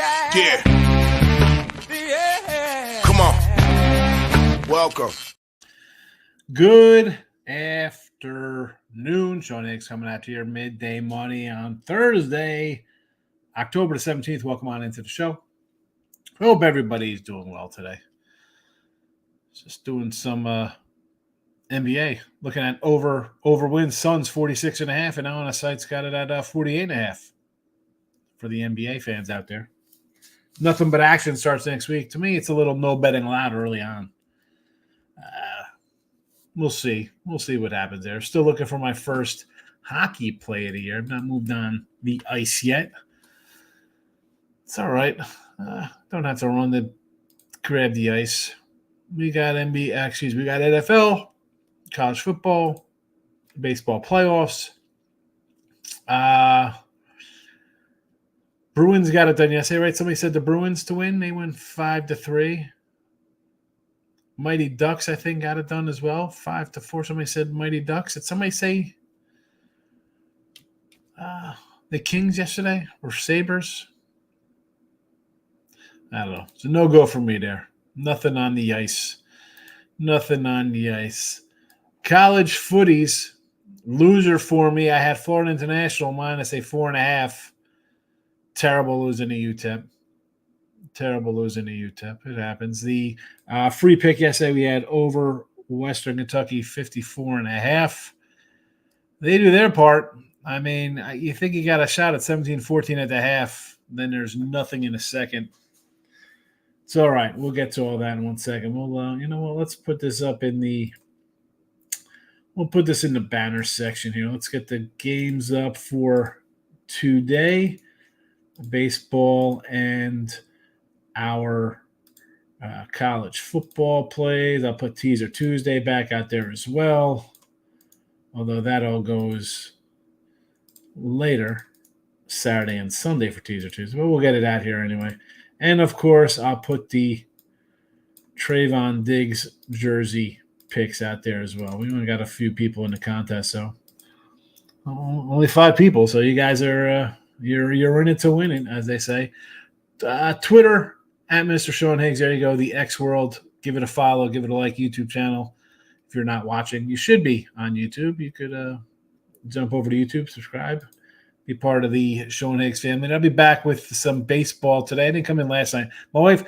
Yeah. Come on. Welcome. Good afternoon. Sean Higgs coming out to your midday money on Thursday, October the 17th. Welcome on into the show. I hope everybody's doing well today. Just doing some NBA. Looking at over wins. Suns 46.5, and now on the site's got it at 48.5 for the NBA fans out there. Nothing but action starts next week. To me, it's a little no betting allowed early on. We'll see. We'll see what happens there. Still looking for my first hockey play of the year. I've not moved on the ice yet. It's all right. Don't have to run to grab the ice. We got NBA. We got NFL, college football, baseball playoffs. Bruins got it done yesterday, right? Somebody said the Bruins to win. They went 5-3. Mighty Ducks, I think, got it done as well. 5-4. Somebody said Mighty Ducks. Did somebody say the Kings yesterday or Sabres? I don't know. It's a no-go for me there. Nothing on the ice. Nothing on the ice. College footies, loser for me. I had Florida International minus a 4.5. Terrible losing to UTEP. Terrible losing to UTEP. It happens. The free pick yesterday, we had over Western Kentucky 54.5. They do their part. I mean, you think you got a shot at 17-14 at the half, then there's nothing in the second. It's all right. We'll get to all that in 1 second. We'll, you know what? Let's put this up in the. We'll put this in the banner section here. Let's get the games up for today. Baseball and our college football plays. I'll put Teaser Tuesday back out there as well, although that all goes later, Saturday and Sunday for Teaser Tuesday, but we'll get it out here anyway. And, of course, I'll put the Trayvon Diggs jersey picks out there as well. We only got a few people in the contest, so only 5 people, so you guys are you're in it to win it, as they say. Twitter, at Mr. Sean Higgs. There you go. The X World. Give it a follow. Give it a like. YouTube channel. If you're not watching, you should be on YouTube. You could jump over to YouTube, subscribe, be part of the Sean Higgs family. And I'll be back with some baseball today. I didn't come in last night. My wife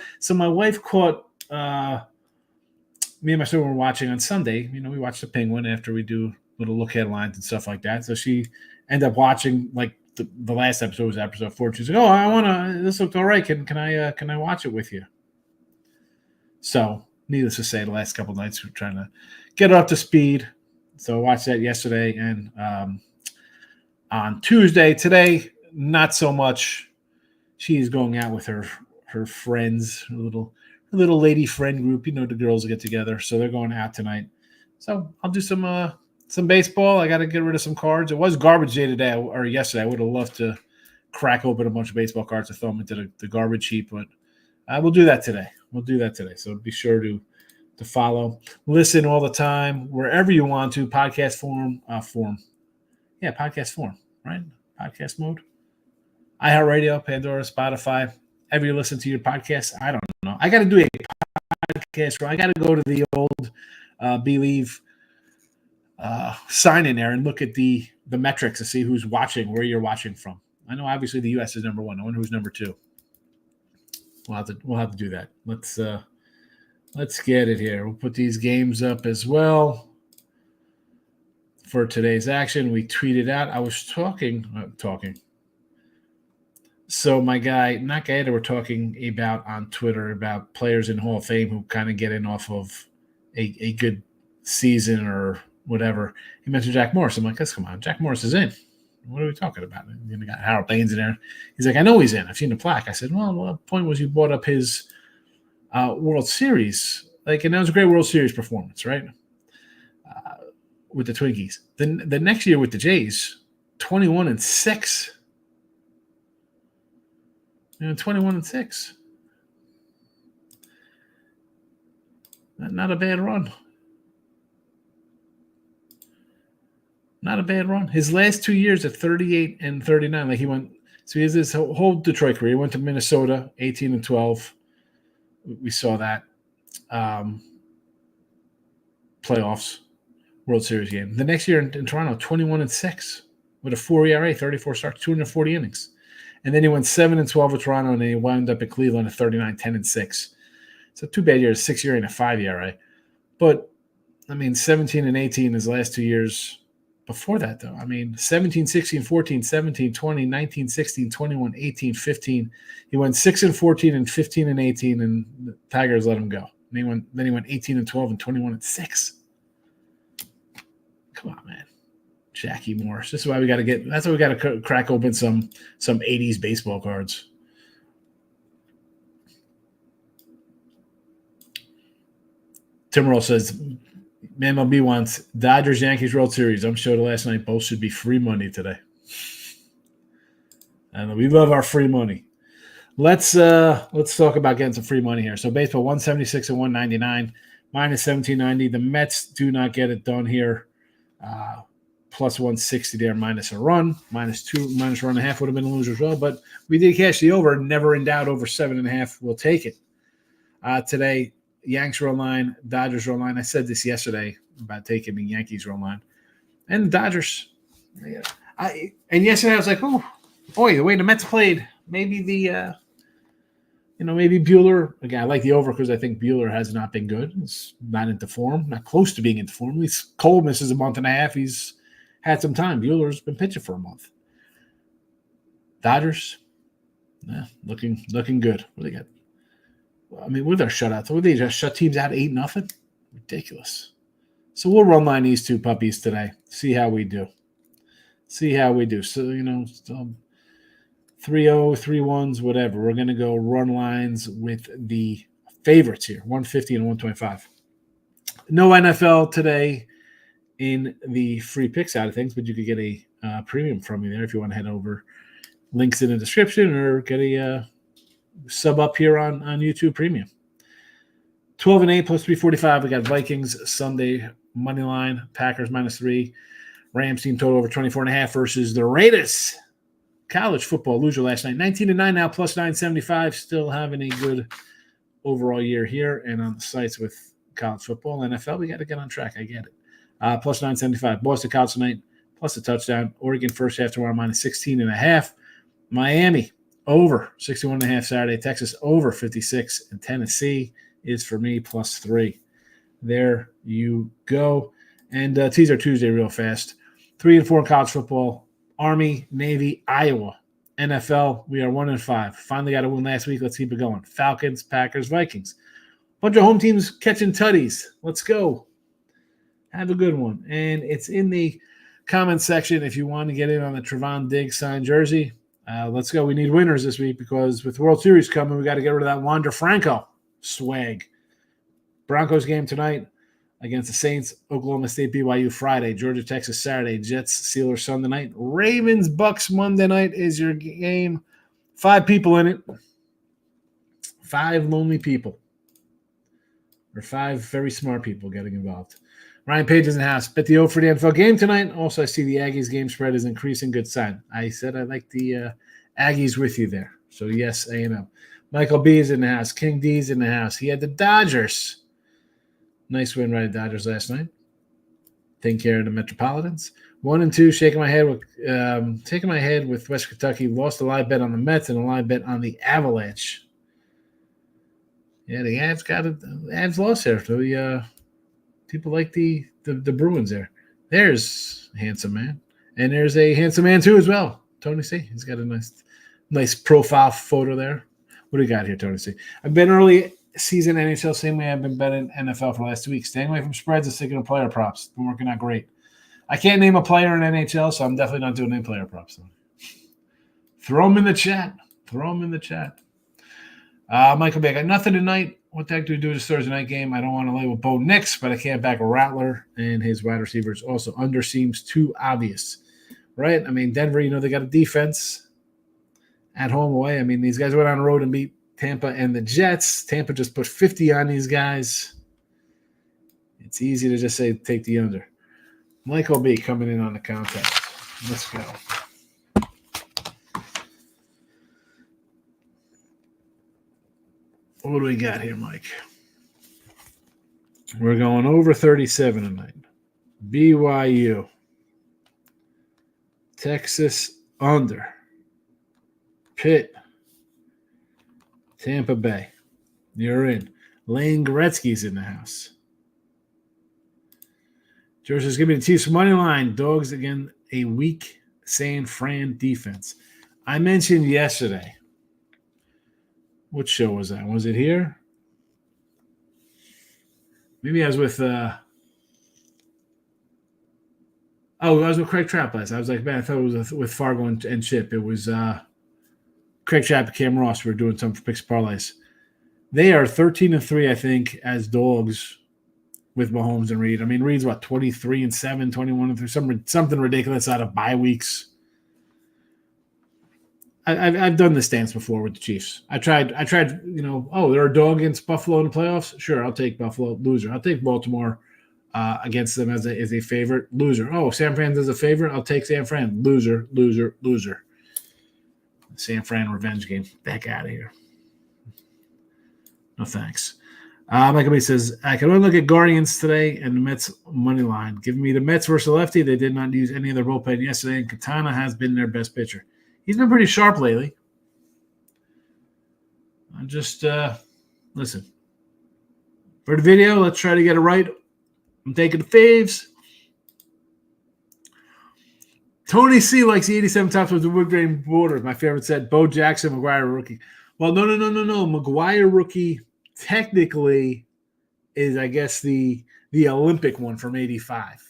caught me and my sister were watching on Sunday. You know, we watch the Penguin after we do little look headlines and stuff like that. So she ended up watching like the last episode was episode 4. She's like, "Oh, this looked all right. Can I watch it with you?" So, needless to say, the last couple of nights we're trying to get her up to speed. So I watched that yesterday and on Tuesday. Today, not so much. She's going out with her friends, her little lady friend group. You know, the girls get together, so they're going out tonight. So I'll do some baseball. I got to get rid of some cards. It was garbage day today or yesterday. I would have loved to crack open a bunch of baseball cards and throw them into the garbage heap, but we'll do that today. So be sure to follow, listen all the time, wherever you want to. Podcast form. Yeah, podcast form, right? Podcast mode. iHeartRadio, Pandora, Spotify. Ever you listen to your podcast? I don't know. I got to do a podcast. I got to go to the old Believe sign in there and look at the metrics to see who's watching, where you're watching from. I know obviously the U.S. is number 1. I wonder who's number 2. We'll have to do that. Let's get it here. We'll put these games up as well for today's action. We tweeted out. I was talking. So my guy, not guy that we're talking about on Twitter about players in Hall of Fame who kind of get in off of a good season or whatever. He mentioned Jack Morris. I'm like, come on, Jack Morris is in. What are we talking about? And then we got Harold Baines in there. He's like, I know he's in. I've seen the plaque. I said, well, the point was you brought up his World Series. And that was a great World Series performance, right? With the Twinkies. Then the next year with the Jays, 21-6. 21-6. Not a bad run. Not a bad run. His last 2 years at 38 and 39, like he went So he has this whole Detroit career. He went to Minnesota, 18-12. We saw that. Playoffs, World Series game. The next year in Toronto, 21-6 with a 4 ERA, 34 starts, 240 innings. And then he went 7-12 with Toronto, and then he wound up in Cleveland at 39-10-6. So 2 bad years, 6 ERA and a 5 ERA. But, 17 and 18 his last 2 years before that, though. 17, 16, 14, 17, 20, 19, 16, 21, 18, 15. He went 6-14 and 15 and 18, and the Tigers let him go. And then he went 18-12 and 21-6. Come on, man. Jackie Morris. That's why we got to crack open some 80s baseball cards. Tim Roll says, MLB wants Dodgers Yankees World Series. I'm showed last night. Both should be free money today. And we love our free money. Let's talk about getting some free money here. So baseball 176 and 199, minus 1790. The Mets do not get it done here. Plus 160 there, minus a run, minus a run and a half would have been a loser as well. But we did cash the over. Never in doubt, over 7.5. We'll take it. Today, Yanks roll line, Dodgers roll line. I said this yesterday about taking the Yankees roll line. And the Dodgers. Yeah. And yesterday I was like, oh, boy, the way the Mets played, maybe maybe Buehler. Again, I like the over because I think Buehler has not been good. He's not into form, not close to being into form. At least Cole misses a month and a half. He's had some time. Buehler's been pitching for a month. Dodgers, looking good. What do they got? What are their shutouts? What, they just shut teams out 8-0? Ridiculous. So we'll run line these two puppies today. See how we do. So, 3-0, 3-1s, whatever. We're going to go run lines with the favorites here, 150 and 125. No NFL today in the free pick side of things, but you could get a premium from me there if you want to head over. Links in the description, or get a sub up here on YouTube Premium. 12 and 8 plus 345. We got Vikings Sunday money line, Packers -3, Rams team total over 24.5 versus the Raiders. College football loser last night, 19-9 now, plus 975. Still having a good overall year here, and on the sites with college football, NFL, we got to get on track. I get it. Plus 975. Boston College tonight, plus a touchdown. Oregon first half tomorrow, -16.5. Miami over 61.5 Saturday. Texas over 56, and Tennessee is for me +3. There you go. And teaser Tuesday real fast. 3 and 4 in college football. Army, Navy, Iowa. NFL, we are 1-5. Finally got a win last week. Let's keep it going. Falcons, Packers, Vikings. Bunch of home teams catching tutties. Let's go. Have a good one. And it's in the comment section if you want to get in on the Trevon Diggs signed jersey. Let's go. We need winners this week because with World Series coming, we got to get rid of that Wander Franco swag. Broncos game tonight against the Saints. Oklahoma State, BYU Friday. Georgia, Texas Saturday. Jets, Steelers Sunday night. Ravens, Bucks Monday night is your game. 5 people in it. 5 lonely people. Or 5 very smart people getting involved. Ryan Page is in the house. Bet the over for the NFL game tonight. Also, I see the Aggies game spread is increasing. Good sign. I said I like the Aggies with you there. So, yes, A&M. Michael B is in the house. King D is in the house. He had the Dodgers. Nice win right at Dodgers last night. Taking care of the Metropolitans. 1 and 2, taking my head with West Kentucky. Lost a live bet on the Mets and a live bet on the Avalanche. Yeah, the Avs lost there. So people like the Bruins there. There's a handsome man. And there's a handsome man too as well. Tony C. He's got a nice profile photo there. What do you got here, Tony C? I've been early season NHL, same way I've been betting NFL for the last 2 weeks. Staying away from spreads and sticking to player props. Been working out great. I can't name a player in NHL, so I'm definitely not doing any player props. Throw them in the chat. Michael Bay, I got nothing tonight. What the heck do we do this Thursday night game? I don't want to label Bo Nix, but I can't back a Rattler, and his wide receivers also under seems too obvious, right? Denver, they got a defense at home away. These guys went on the road and beat Tampa and the Jets. Tampa just put 50 on these guys. It's easy to just say take the under. Michael B coming in on the contest. Let's go. What do we got here, Mike? We're going over 37 tonight. BYU. Texas under. Pitt. Tampa Bay. You're in. Lane Gretzky's in the house. George is giving the Chiefs money line. Dogs again, a weak San Fran defense. I mentioned yesterday. What show was that? Was it here? Maybe I was with I was with Craig Trapp last. I was like, man, I thought it was with Fargo and Chip. It was Craig Trapp and Cam Ross. We were doing something for Picks Parlays. They are 13-3, I think, as dogs with Mahomes and Reed. I mean, Reed's what, 23-7, 21-3, something ridiculous out of bye weeks. I've done this dance before with the Chiefs. I tried. They're a dog against Buffalo in the playoffs. Sure, I'll take Buffalo. Loser. I'll take Baltimore against them as a favorite. Loser. Oh, San Fran's as a favorite. I'll take San Fran. Loser. Loser. Loser. San Fran revenge game. Back out of here. No thanks. Michael B says, I can only look at Guardians today and the Mets money line. Give me the Mets versus lefty. They did not use any of their bullpen yesterday, and Katana has been their best pitcher. He's been pretty sharp lately. I'm just, listen. For the video, let's try to get it right. I'm taking the faves. Tony C likes the 87 tops with the wood grain borders. My favorite set, Bo Jackson, McGuire rookie. Well, no. McGuire rookie technically is, I guess, the Olympic one from 85.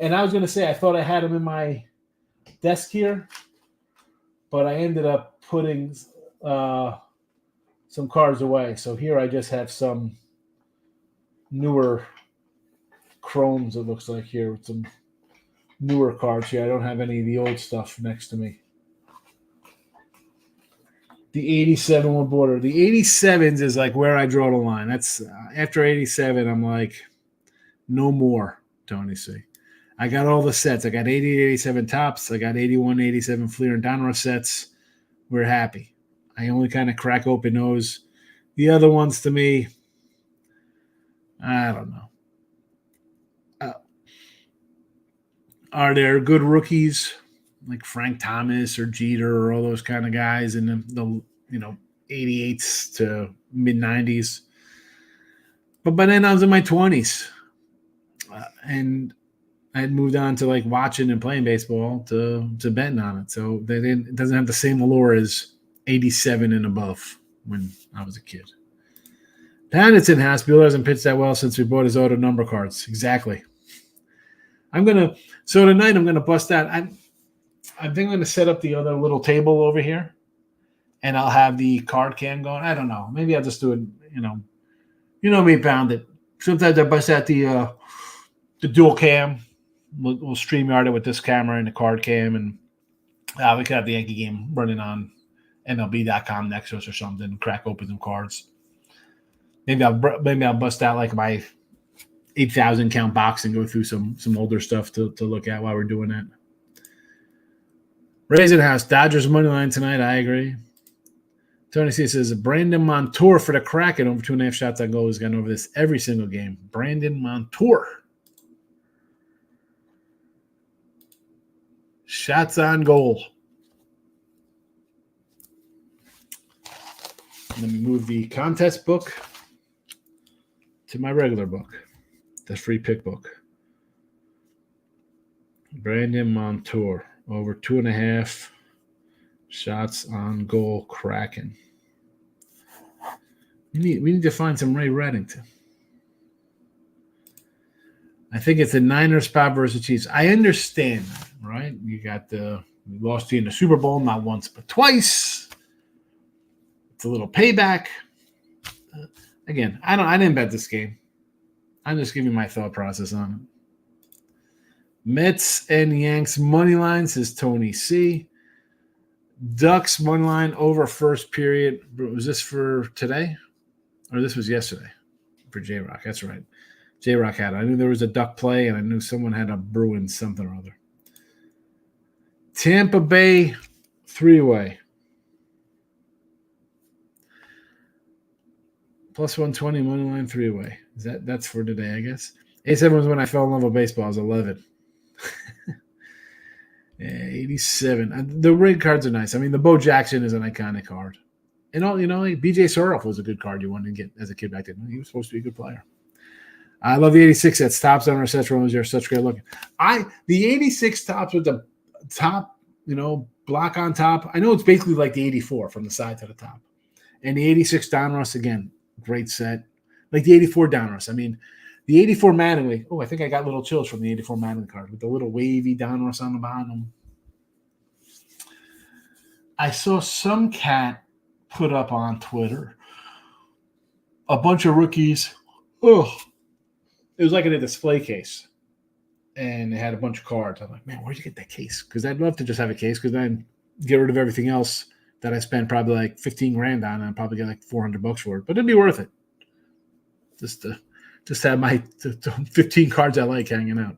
And I was going to say, I thought I had him in my desk here, but I ended up putting some cards away. So here I just have some newer chromes, it looks like here, with some newer cards here. I don't have any of the old stuff next to me. The 87 one border. The 87s is like where I draw the line. That's after 87, I'm like, no more, Tony C. I got all the sets. I got 88, 87 tops. I got 81, 87 Fleer and Donruss sets. We're happy. I only kind of crack open those. The other ones, to me, I don't know. Are there good rookies like Frank Thomas or Jeter or all those kind of guys in the 88s to mid 90s? But by then I was in my 20s, and I had moved on to like watching and playing baseball to betting on it. So it doesn't have the same allure as 87 and above when I was a kid. Pandit's in house. Bueller hasn't pitched that well since we bought his auto number cards. Exactly. So tonight I'm gonna bust out. I think I'm gonna set up the other little table over here, and I'll have the card cam going. I don't know. Maybe I'll just do it. You know me, Poundit. Sometimes I bust out the dual cam. We'll StreamYard it with this camera and the card cam, and we could have the Yankee game running on MLB.com next to us or something. And crack open some cards. Maybe I'll bust out like my 8,000 count box and go through some older stuff to look at while we're doing that. Raising House, Dodgers money line tonight. I agree. Tony C says Brandon Montour for the Kraken over 2.5 shots on goal. He's gone over this every single game. Brandon Montour. Shots on goal. Let me move the contest book to my regular book, the free pick book. Brandon Montour over 2.5 shots on goal. Kraken. We need to find some Ray Reddington. I think it's a Niners spot versus the Chiefs. I understand that, right? We lost to you in the Super Bowl, not once but twice. It's a little payback. Again, I didn't bet this game. I'm just giving my thought process on it. Mets and Yanks money line, says Tony C. Ducks money line over first period. Was this for today? Or this was yesterday for J-Rock. That's right. J-Rock had it. I knew there was a Duck play, and I knew someone had a Bruins something or other. Tampa Bay 3-way. Plus 120 money line 3-way. That's for today, I guess. 87 was when I fell in love with baseball. I was 11. Yeah, 87. The red cards are nice. I mean, the Bo Jackson is an iconic card. And all like BJ Soroff was a good card you wanted to get as a kid back then. He was supposed to be a good player. I love the 86 that's tops on our sets. Romans, you're such great looking. The 86 tops with the top, block on top. I know it's basically like the 84 from the side to the top. And the 86 Donruss, again, great set. Like the 84 Donruss. I mean, the 84 Mattingly. Oh, I think I got little chills from the 84 Mattingly card with the little wavy Donruss on the bottom. I saw some cat put up on Twitter a bunch of rookies. Oh, it was like in a display case. And it had a bunch of cards. I'm like, man, where'd you get that case? Because I'd love to just have a case because then get rid of everything else that I spent probably like 15 grand on, and I'd probably get like $400 for it. But it'd be worth it. Just have my 15 cards I like hanging out.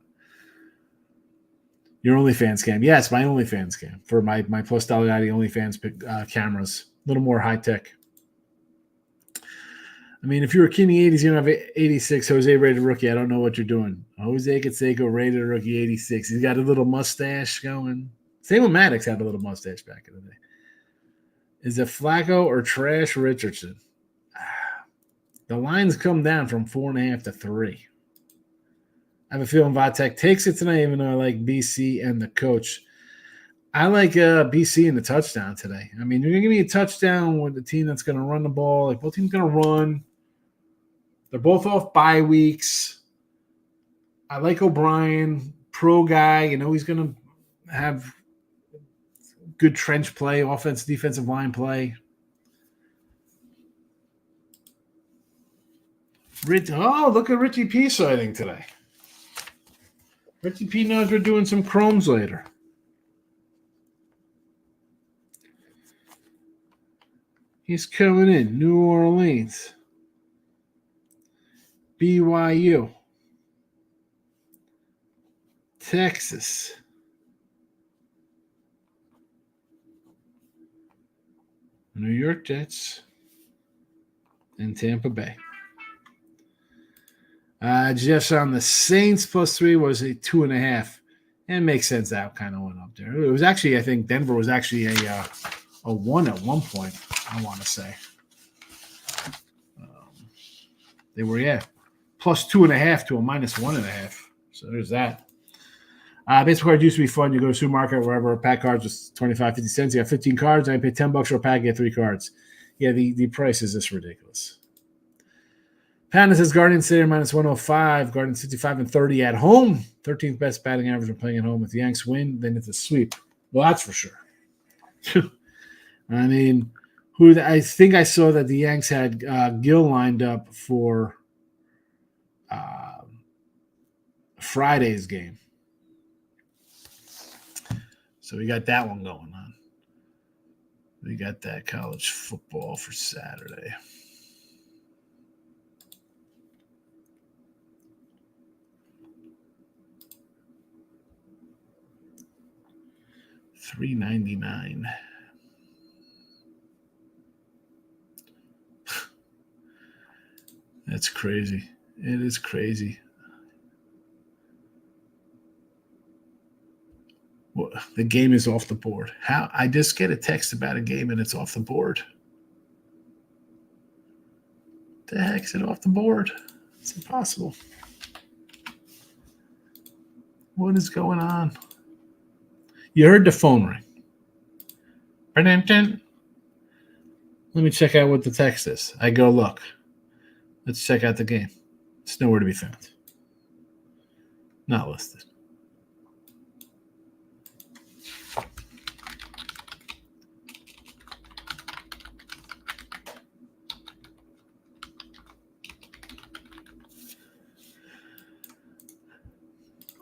Your OnlyFans cam. Yes, my OnlyFans cam for my Plus Dollarati OnlyFans cameras. A little more high tech. I mean, if you're a kid in the 80s, you don't have 86 Jose rated rookie. I don't know what you're doing. Jose Canseco rated rookie 86. He's got a little mustache going. Same with Maddox had a little mustache back in the day. Is it Flacco or Trash Richardson? The lines come down from 4.5 to 3. I have a feeling Vatek takes it tonight, even though I like BC and the coach. I like BC in the touchdown today. I mean, you're going to give me a touchdown with the team that's going to run the ball. Like, both teams going to run. They're both off bye weeks. I like O'Brien, pro guy. He's going to have good trench play, defensive line play. Look at Richie P sighting today. Richie P knows we're doing some chromes later. He's coming in. New Orleans. BYU. Texas. New York Jets. And Tampa Bay. Jeff's on the Saints plus 3 was a 2.5. And it makes sense that kind of went up there. It was actually, I think Denver was actually a 1 at one point, I want to say. They were, plus 2.5 to a minus 1.5. So there's that. Baseball cards used to be fun. You go to the supermarket, wherever, pack cards was 25, 50 cents. You got 15 cards, and I pay $10 for a pack, you get 3 cards. Yeah, the price is just ridiculous. Patton says Guardians today are minus 105. Guardians 55 and 30 at home. 13th best batting average when playing at home. If the Yanks win, then it's a sweep. Well, that's for sure. I mean, I think I saw that the Yanks had Gill lined up for Friday's game. So we got that one going on. We got that college football for Saturday. $3.99. That's crazy. It is crazy. Well, the game is off the board. How? I just get a text about a game and it's off the board. The heck's it off the board? It's impossible. What is going on? You heard the phone ring. Let me check out what the text is. I go look. Let's check out the game. It's nowhere to be found. Not listed.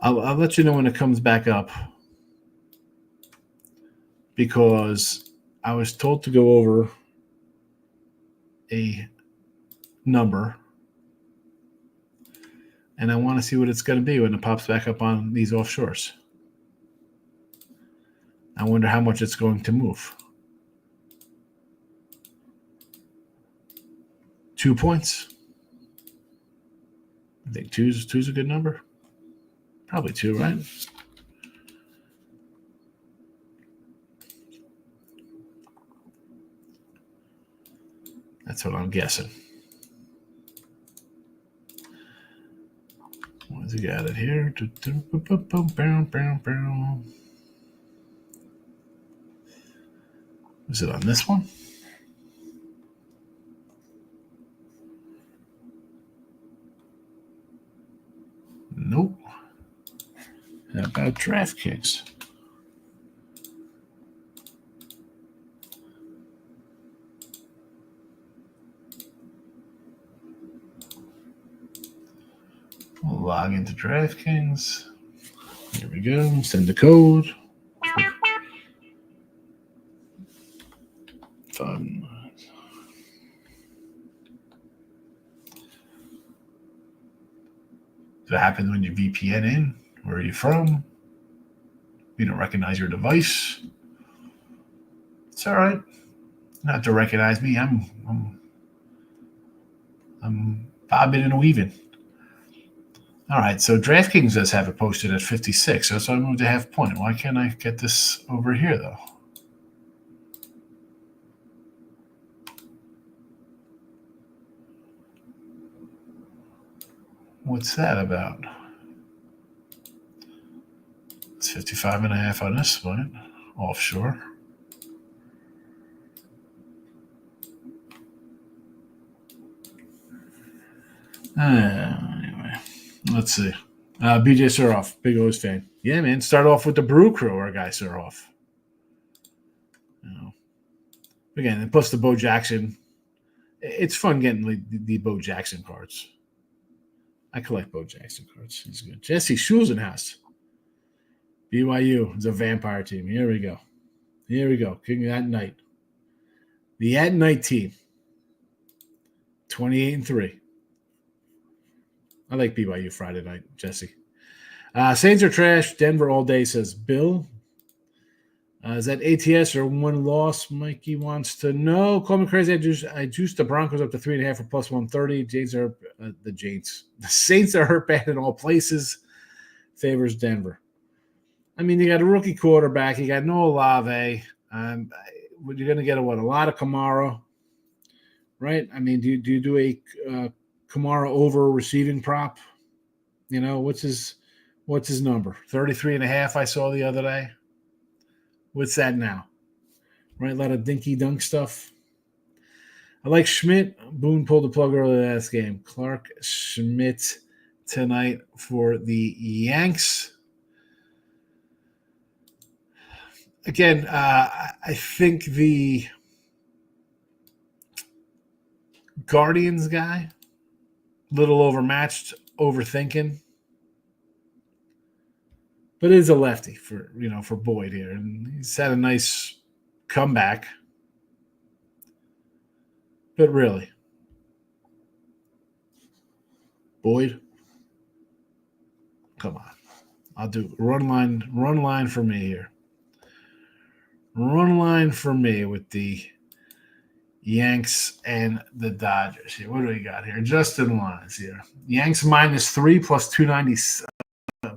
I'll let you know when it comes back up, because I was told to go over a number, and I want to see what it's going to be when it pops back up on these offshores. I wonder how much it's going to move. 2 points. I think two's a good number. Probably 2, right? That's what I'm guessing. What's he got it here? Was it on this one? Nope. How about DraftKings? We'll log into DraftKings. Here we go. Send the code. Fun. Does it happen when you VPN in? Where are you from? You don't recognize your device. It's all right. Not to recognize me. I'm bobbing and weaving. All right, so DraftKings does have it posted at 56, so I moved to half point. Why can't I get this over here, though? What's that about? It's 55.5 on this one, offshore. Anyway, let's see. BJ Suroff, big O's fan. Yeah, man. Start off with the Brew Crew, our guy Suroff. Again, and plus the Bo Jackson. It's fun getting the Bo Jackson cards. I collect Bo Jackson cards. He's good. Jesse Schulenhaus. BYU is a vampire team. Here we go. King at night. The at night team. 28-3. I like BYU Friday night, Jesse. Saints are trash. Denver all day, says Bill. Is that ATS or one loss? Mikey wants to know. Call me crazy. I juiced the Broncos up to 3.5 for plus 130. The Saints are hurt bad in all places. Favors Denver. I mean, you got a rookie quarterback. You got no Olave. You're going to get a lot of Kamara, right? I mean, do you do a Kamara over receiving prop? You know, what's his number? 33.5 I saw the other day. What's that now? Right, a lot of dinky dunk stuff. I like Schmidt. Boone pulled the plug earlier last game. Clark Schmidt tonight for the Yanks. Again, I think the Guardians guy, little overmatched, overthinking. But it is a lefty for Boyd here. And he's had a nice comeback. But really, Boyd, come on. I'll do run line for me here. Run line for me with the Yanks and the Dodgers here. What do we got here? Justin lines here. Yanks -3 plus 290.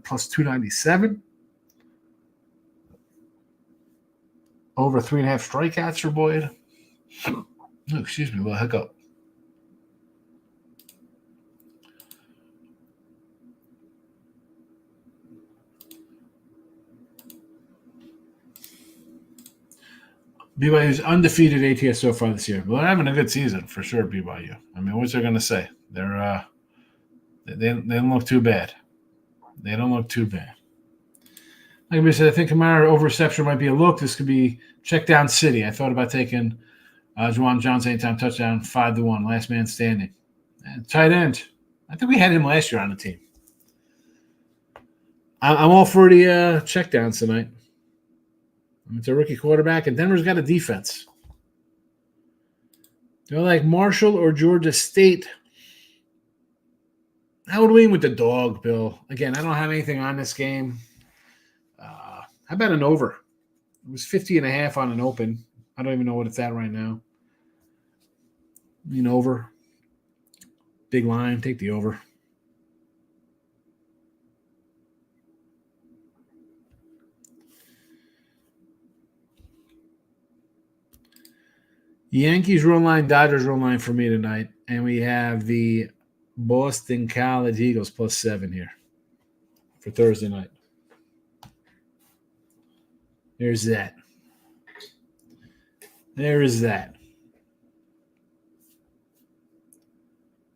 Plus 297. Over 3.5 strikeouts for Boyd. Oh, excuse me, a little hiccup. BYU's undefeated ATS so far this year. Well, they're having a good season for sure, BYU. I mean, what's they going to say? They don't look too bad. They don't look too bad. Like I said, I think Kamara over reception might be a look. This could be check down city. I thought about taking Juwan Johnson anytime touchdown, 5-1, last man standing. And tight end. I think we had him last year on the team. I'm all for the check downs tonight. It's a rookie quarterback, and Denver's got a defense. Do I like Marshall or Georgia State? I would lean with the dog, Bill. Again, I don't have anything on this game. How about an over? It was 50.5 on an open. I don't even know what it's at right now. Over. Big line. Take the over. Yankees run line, Dodgers run line for me tonight. And we have the Boston College Eagles +7 here for Thursday night. There's that. There is that.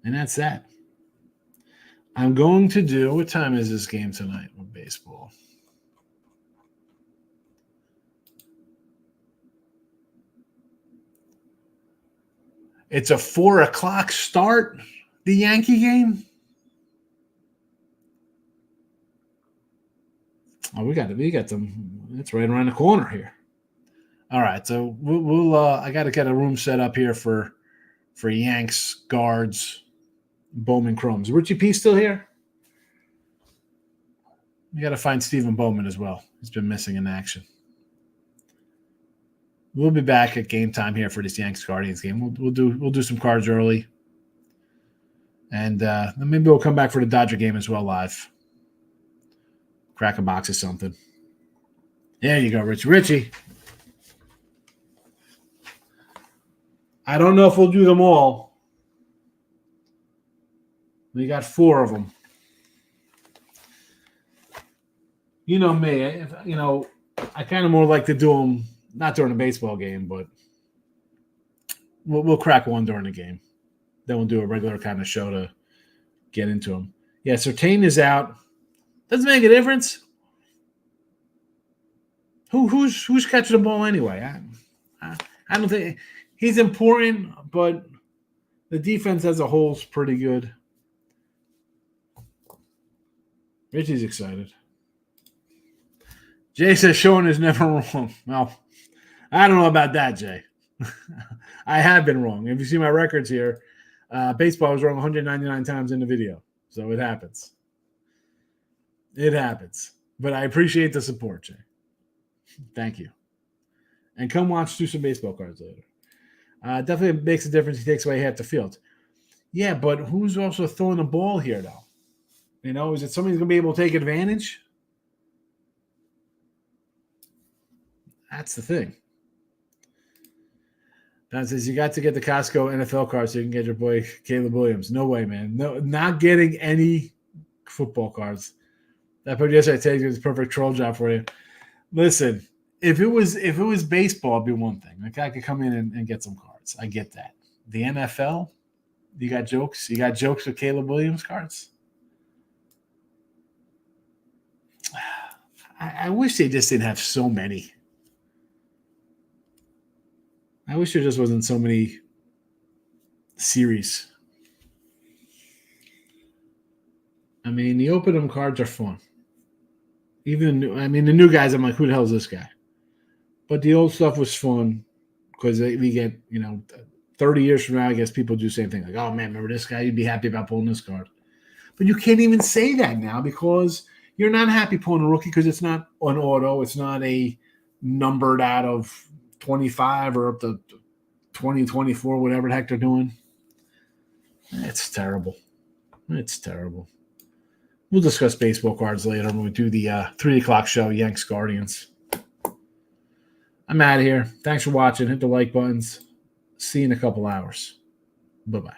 And that's that. I'm going to do, what time is this game tonight with baseball? It's a 4 o'clock start, the Yankee game. Oh, we got them. It's right around the corner here. All right, so we'll I got to get a room set up here for Yanks, Guards, Bowman, Chromes. Richie P still here? We got to find Stephen Bowman as well. He's been missing in action. We'll be back at game time here for this Yanks Guardians game. We'll do some cards early, and then maybe we'll come back for the Dodger game as well live. Crack a box or something. There you go, Richie. I don't know if we'll do them all. We got 4 of them. You know me. I kind of more like to do them not during a baseball game, but we'll crack one during the game. Then we'll do a regular kind of show to get into them. Yeah, Surtain is out. Doesn't make a difference. Who's catching the ball anyway? I don't think he's important, but the defense as a whole is pretty good. Richie's excited. Jay says Sean is never wrong. Well, I don't know about that, Jay. I have been wrong. If you see my records here, baseball was wrong 199 times in the video. So it happens. It happens. But I appreciate the support, Jay. Thank you. And come watch do some baseball cards later. Definitely makes a difference. He takes away half the field. Yeah, but who's also throwing the ball here, though? Is it somebody's going to be able to take advantage? That's the thing. Don says you got to get the Costco NFL card so you can get your boy Caleb Williams. No way, man. No, not getting any football cards. That put yesterday I tell you it's a perfect troll job for you. Listen, if it was baseball, it'd be one thing. Like I could come in and get some cards. I get that. The NFL, you got jokes. You got jokes with Caleb Williams cards. I wish they just didn't have so many. I wish there just wasn't so many series. I mean, the open them cards are fun. Even the new guys, I'm like, who the hell is this guy? But the old stuff was fun because we get, 30 years from now, I guess people do the same thing. Like, oh, man, remember this guy? You'd be happy about pulling this card. But you can't even say that now because you're not happy pulling a rookie because it's not an auto. It's not a numbered out of 25 or up to 20, 24, whatever the heck they're doing. It's terrible. It's terrible. We'll discuss baseball cards later when we do the 3 o'clock show, Yanks Guardians. I'm out of here. Thanks for watching. Hit the like buttons. See you in a couple hours. Bye-bye.